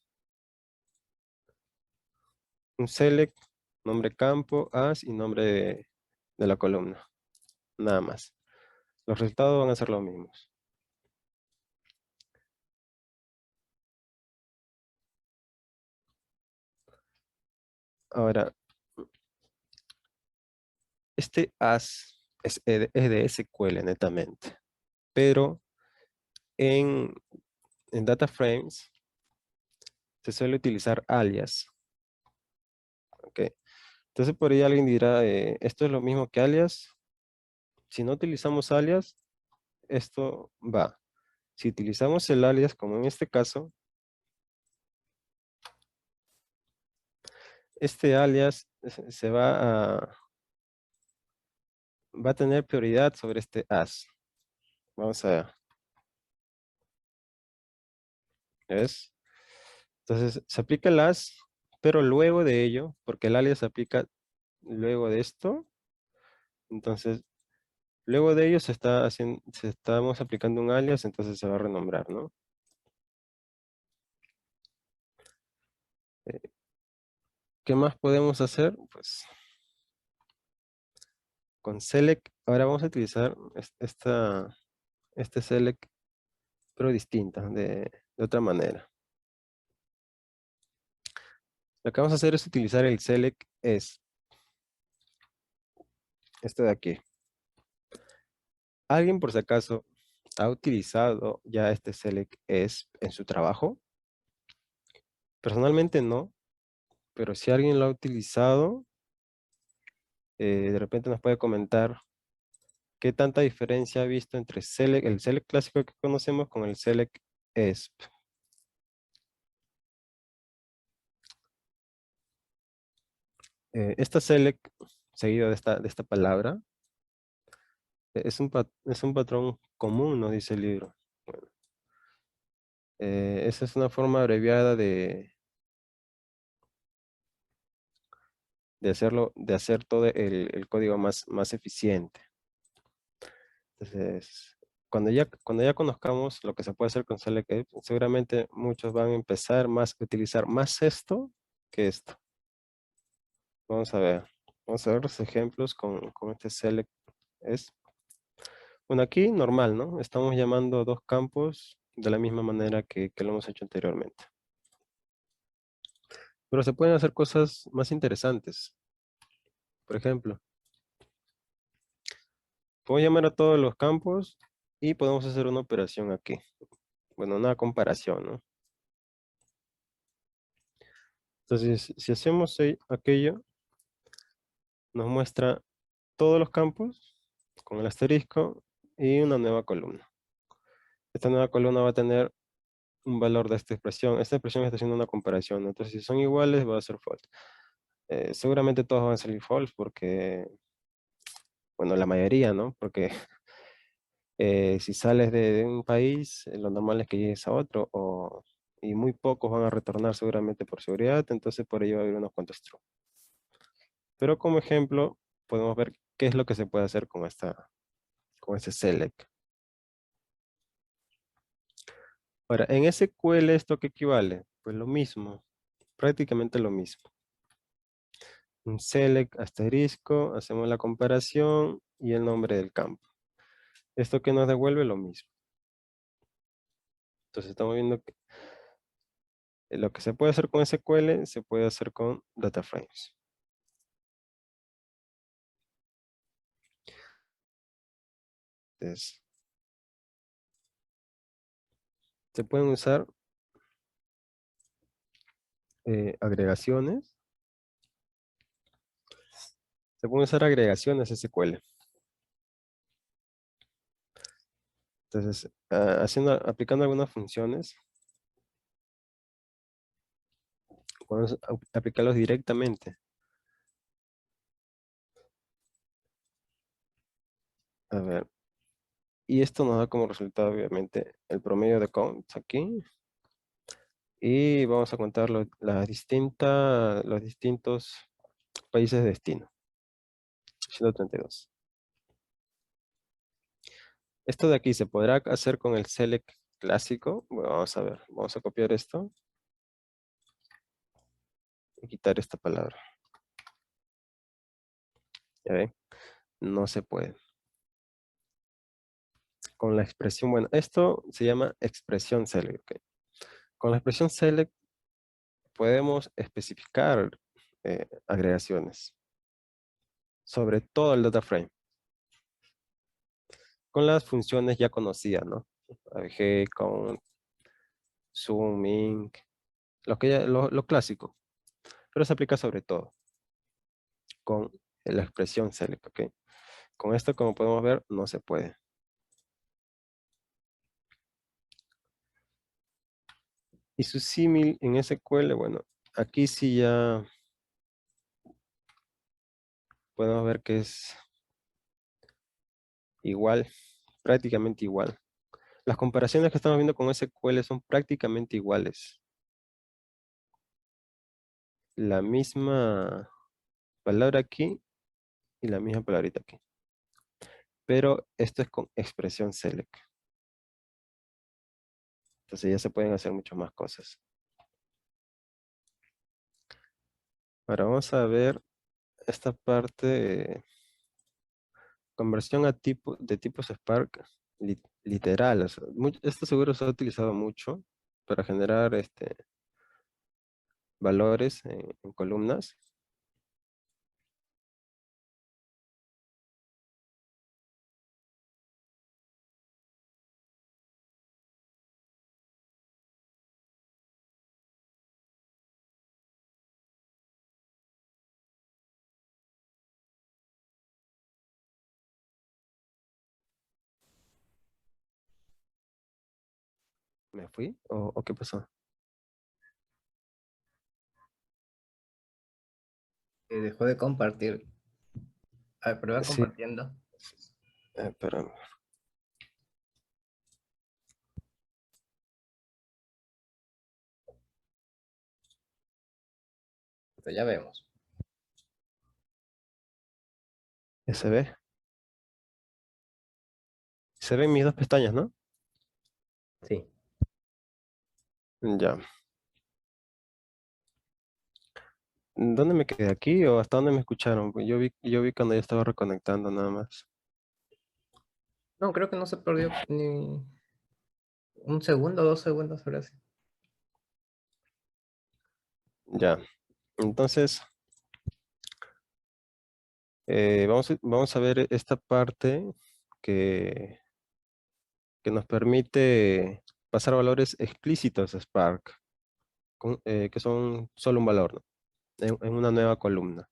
Un select, nombre campo, as y nombre de la columna. Nada más. Los resultados van a ser los mismos. Ahora, este as es de SQL netamente. Pero en data frames se suele utilizar alias. Ok. Entonces por ahí alguien dirá, esto es lo mismo que alias. Si no utilizamos alias, esto va. Si utilizamos el alias, como en este caso, este alias va a tener prioridad sobre este as. Vamos a ver. ¿Ves? Entonces se aplica el as, pero luego de ello, porque el alias se aplica luego de esto, entonces luego de ello estamos aplicando un alias, entonces se va a renombrar, ¿no? ¿Qué más podemos hacer? Pues con select, ahora vamos a utilizar este select, pero distinta, de otra manera. Lo que vamos a hacer es utilizar el select es este de aquí. ¿Alguien por si acaso ha utilizado ya este select es en su trabajo? Personalmente no, pero si alguien lo ha utilizado, de repente nos puede comentar qué tanta diferencia ha visto entre el select clásico que conocemos con el select esp. Esta select, seguido de esta palabra, es un patrón común, nos dice el libro. Bueno, esa es una forma abreviada de hacer todo el código más eficiente. Entonces, cuando ya conozcamos lo que se puede hacer con select, seguramente muchos van a empezar a utilizar más esto que esto. Vamos a ver los ejemplos con este select es. Bueno, aquí normal, ¿no? Estamos llamando a dos campos de la misma manera que lo hemos hecho anteriormente. Pero se pueden hacer cosas más interesantes. Por ejemplo, podemos llamar a todos los campos y podemos hacer una operación aquí. Bueno, una comparación, ¿no? Entonces, si hacemos aquello, nos muestra todos los campos con el asterisco y una nueva columna. Esta nueva columna va a tener un valor de esta expresión. Esta expresión está haciendo una comparación, ¿no? Entonces, si son iguales, va a ser false. Seguramente todos van a salir false porque, bueno, la mayoría, ¿no? Porque si sales de un país, lo normal es que llegues a otro, y muy pocos van a retornar seguramente por seguridad, entonces por ello va a haber unos cuantos true. Pero como ejemplo, podemos ver qué es lo que se puede hacer con este select. Ahora, en SQL, ¿esto qué equivale? Pues lo mismo, prácticamente lo mismo. Un select asterisco, hacemos la comparación y el nombre del campo. Esto que nos devuelve lo mismo. Entonces estamos viendo que lo que se puede hacer con SQL se puede hacer con data frames. Entonces, se pueden usar agregaciones. Se pueden usar agregaciones SQL. Entonces, aplicando algunas funciones, podemos aplicarlos directamente. A ver. Y esto nos da como resultado, obviamente, el promedio de counts aquí. Y vamos a contar los distintos países de destino. 132. Esto de aquí se podrá hacer con el select clásico. Bueno, vamos a ver. Vamos a copiar esto. Y quitar esta palabra. ¿Ya ven? No se puede. Con la expresión, bueno, esto se llama expresión select. ¿Okay? Con la expresión select podemos especificar agregaciones sobre todo el data frame. Con las funciones ya conocidas, ¿no? AG, count, zoom, inc, lo clásico, pero se aplica sobre todo con la expresión select, ¿ok? Con esto, como podemos ver, no se puede. Y su símil en SQL, bueno, aquí sí ya podemos ver que es igual, prácticamente igual. Las comparaciones que estamos viendo con SQL son prácticamente iguales. La misma palabra aquí y la misma palabrita aquí. Pero esto es con expresión select. Entonces ya se pueden hacer muchas más cosas. Ahora vamos a ver esta parte, conversión a de tipos Spark literal. O sea, esto seguro se ha utilizado mucho para generar valores en columnas. ¿Me fui? ¿O qué pasó? Dejó de compartir. A ver, prueba Sí, compartiendo. pero Pero ya vemos. ya se ve. Se ven mis dos pestañas, ¿no? Sí. Ya. ¿Dónde me quedé? ¿Aquí o hasta dónde me escucharon? Pues yo vi cuando ya estaba reconectando nada más. No, creo que no se perdió ni un segundo, 2 segundos, ahora sí. Ya. Entonces, vamos a ver esta parte que, que nos permite pasar valores explícitos a Spark, que son solo un valor, ¿no? En una nueva columna.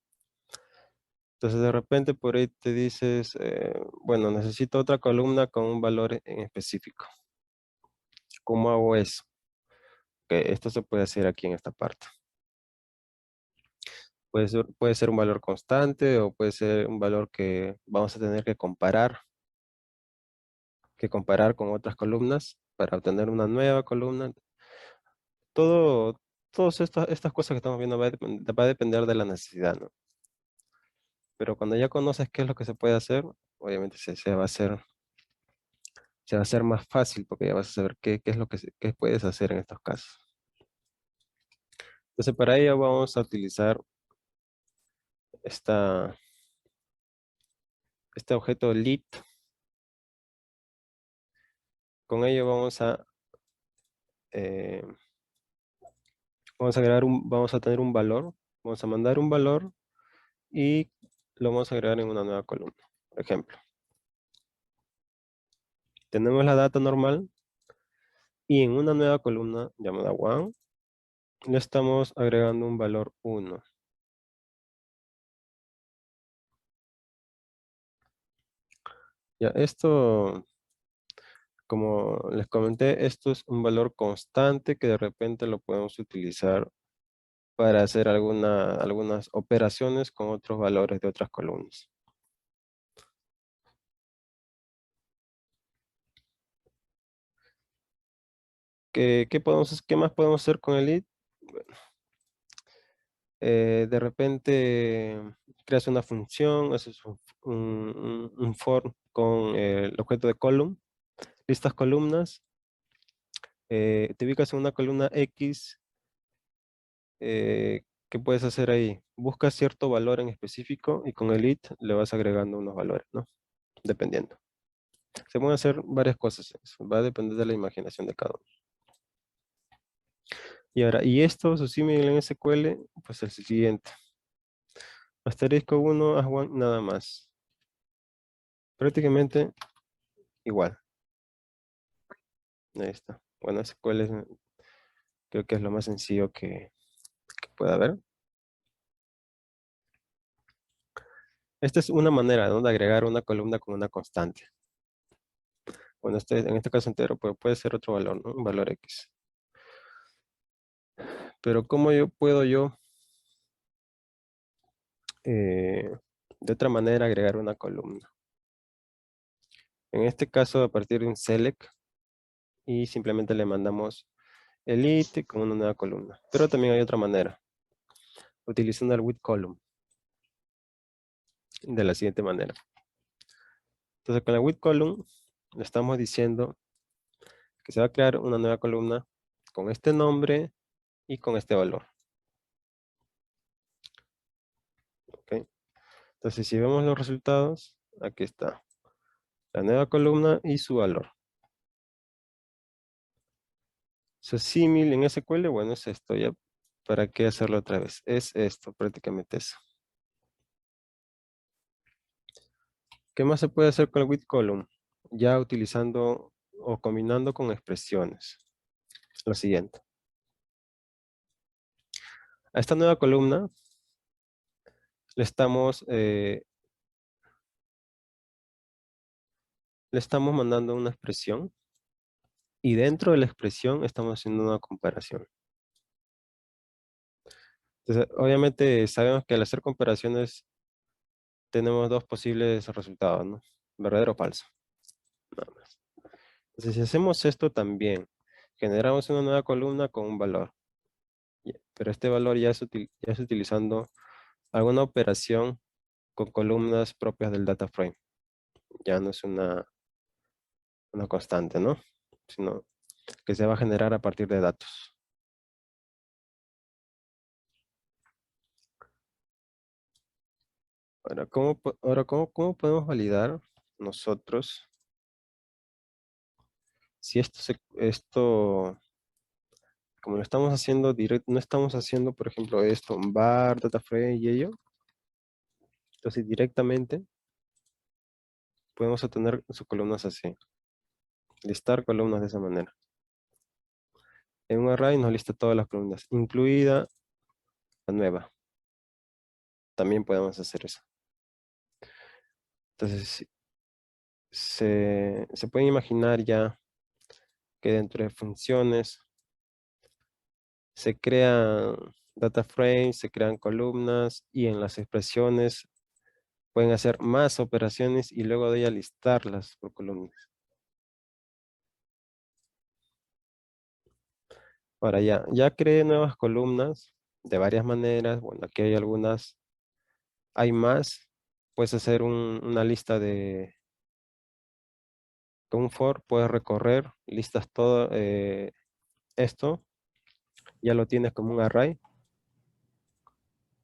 Entonces de repente por ahí te dices, bueno, necesito otra columna con un valor en específico. ¿Cómo hago eso? Que esto se puede hacer aquí en esta parte. Puede ser un valor constante o puede ser un valor que vamos a tener que comparar con otras columnas para obtener una nueva columna. Todas estas cosas que estamos viendo va a depender de la necesidad, ¿no? Pero cuando ya conoces qué es lo que se puede hacer, obviamente se va a hacer más fácil porque ya vas a saber qué es lo qué puedes hacer en estos casos. Entonces para ello vamos a utilizar este objeto lit. Con ello eh, vamos a tener un valor, vamos a mandar un valor y lo vamos a agregar en una nueva columna. Por ejemplo, tenemos la data normal y en una nueva columna llamada one le estamos agregando un valor 1. Ya, esto, como les comenté, esto es un valor constante que de repente lo podemos utilizar para hacer algunas operaciones con otros valores de otras columnas. ¿Qué más podemos hacer con el id? Bueno, de repente creas una función, haces un for con el objeto de column, listas columnas, te ubicas en una columna X, ¿qué puedes hacer ahí? Buscas cierto valor en específico y con el id le vas agregando unos valores, ¿no? Dependiendo. Se pueden hacer varias cosas, va a depender de la imaginación de cada uno. Y ahora, y esto, su símil en SQL, pues el siguiente. Asterisco 1, as1, nada más. Prácticamente igual. Ahí está. Bueno, SQL Creo que es lo más sencillo que pueda haber. Esta es una manera, ¿no?, de agregar una columna con una constante. Bueno, en este caso entero, pues puede ser otro valor, ¿no? Un valor X. Pero ¿cómo puedo de otra manera agregar una columna? En este caso, a partir de un select, y simplemente le mandamos el it con una nueva columna. Pero también hay otra manera, utilizando el with column, de la siguiente manera. Entonces, con la with column, le estamos diciendo que se va a crear una nueva columna con este nombre y con este valor. ¿Ok? Entonces, si vemos los resultados, aquí está la nueva columna y su valor. Su símil en SQL, bueno, es esto. Ya, ¿para qué hacerlo otra vez? Es esto, prácticamente eso. ¿Qué más se puede hacer con el with column? Ya utilizando o combinando con expresiones. Lo siguiente. A esta nueva columna le estamos mandando una expresión, y dentro de la expresión estamos haciendo una comparación. Entonces, obviamente sabemos que al hacer comparaciones tenemos dos posibles resultados, ¿no? Verdadero o falso. Nada más. Entonces, si hacemos esto también, generamos una nueva columna con un valor. Pero este valor ya es utilizando alguna operación con columnas propias del data frame. Ya no es una constante, ¿no? Sino que se va a generar a partir de datos. ¿Cómo podemos validar nosotros si como lo estamos haciendo directo, no estamos haciendo, por ejemplo, esto, un var, data frame y ello? Entonces directamente podemos obtener sus columnas así. Listar columnas de esa manera. En un array nos lista todas las columnas, incluida la nueva. También podemos hacer eso. Entonces, se pueden imaginar ya que dentro de funciones se crean data frames, se crean columnas, y en las expresiones pueden hacer más operaciones y luego de ellas listarlas por columnas. Ahora ya creé nuevas columnas de varias maneras. Bueno, aquí hay algunas, hay más. Puedes hacer una lista con un for, puedes recorrer, listas todo esto, ya lo tienes como un array.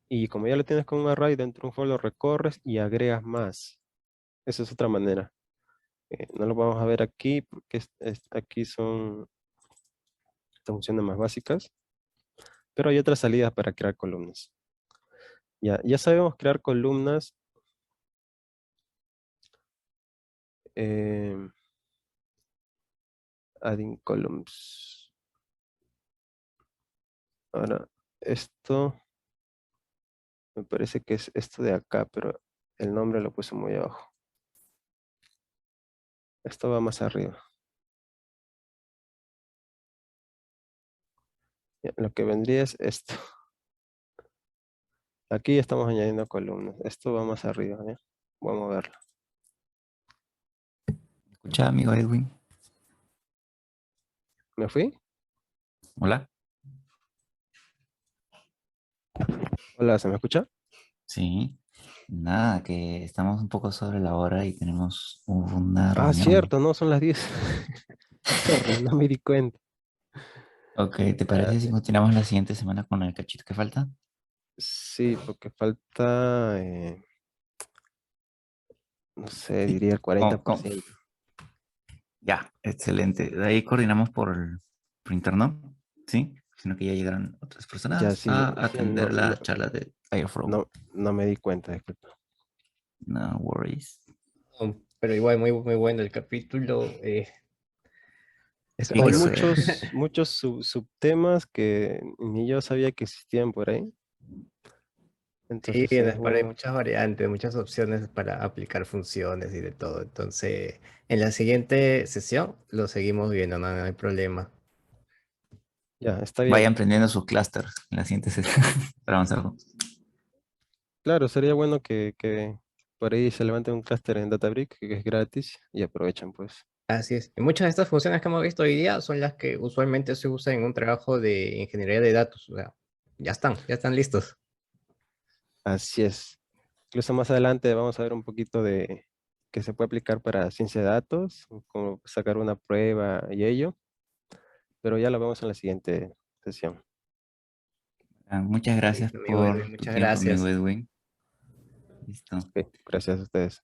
Y como ya lo tienes como un array, dentro de un for lo recorres y agregas más. Esa es otra manera. No lo vamos a ver aquí porque aquí son funciones más básicas. Pero hay otras salidas para crear columnas. Ya sabemos crear columnas. Adding columns. Ahora, esto me parece que es esto de acá, pero el nombre lo puse muy abajo. Esto va más arriba. Ya, lo que vendría es esto. Aquí estamos añadiendo columnas. Esto va más arriba, ¿ya? Voy a moverlo. Escucha, amigo Edwin. ¿Me fui? Hola. Hola, ¿se me escucha? Sí. Nada, que estamos un poco sobre la hora y tenemos una Ah, reunión. cierto, no, son las 10. Sorry, no me di cuenta. Ok, ¿te Ah, parece si continuamos la siguiente semana con el cachito que falta? sí, porque falta, no sé, Sí. diría el Con- con- 40%. Ya, excelente. De ahí coordinamos por interno, ¿sí? Sino que ya llegaron otras Ya, personas sí, a sí, no, atender la charla de Fireflow. no me di cuenta, disculpa. No worries. Pero igual muy, muy bueno el capítulo. Es Sí, Hay oro. muchos subtemas que ni yo sabía que existían por ahí. Sí, Entonces en es Spark hay bueno. muchas variantes, muchas opciones para aplicar funciones y de todo. Entonces, en la siguiente sesión lo seguimos viendo, no hay problema. Ya, está bien. Vayan aprendiendo sus clusters en la siguiente sesión para avanzar. Claro, sería bueno que por ahí se levante un clúster en Databricks, que es gratis, y aprovechan, pues. Así es. Y muchas de estas funciones que hemos visto hoy día son las que usualmente se usan en un trabajo de ingeniería de datos. O sea, ya están listos. Así es. Incluso más adelante vamos a ver un poquito de que se puede aplicar para ciencia de datos, como sacar una prueba y ello, pero ya lo vemos en la siguiente sesión. Muchas gracias Listo, amigo por Edwin, tu muchas tiempo, amigo gracias. Edwin. Listo. Ok, gracias a ustedes.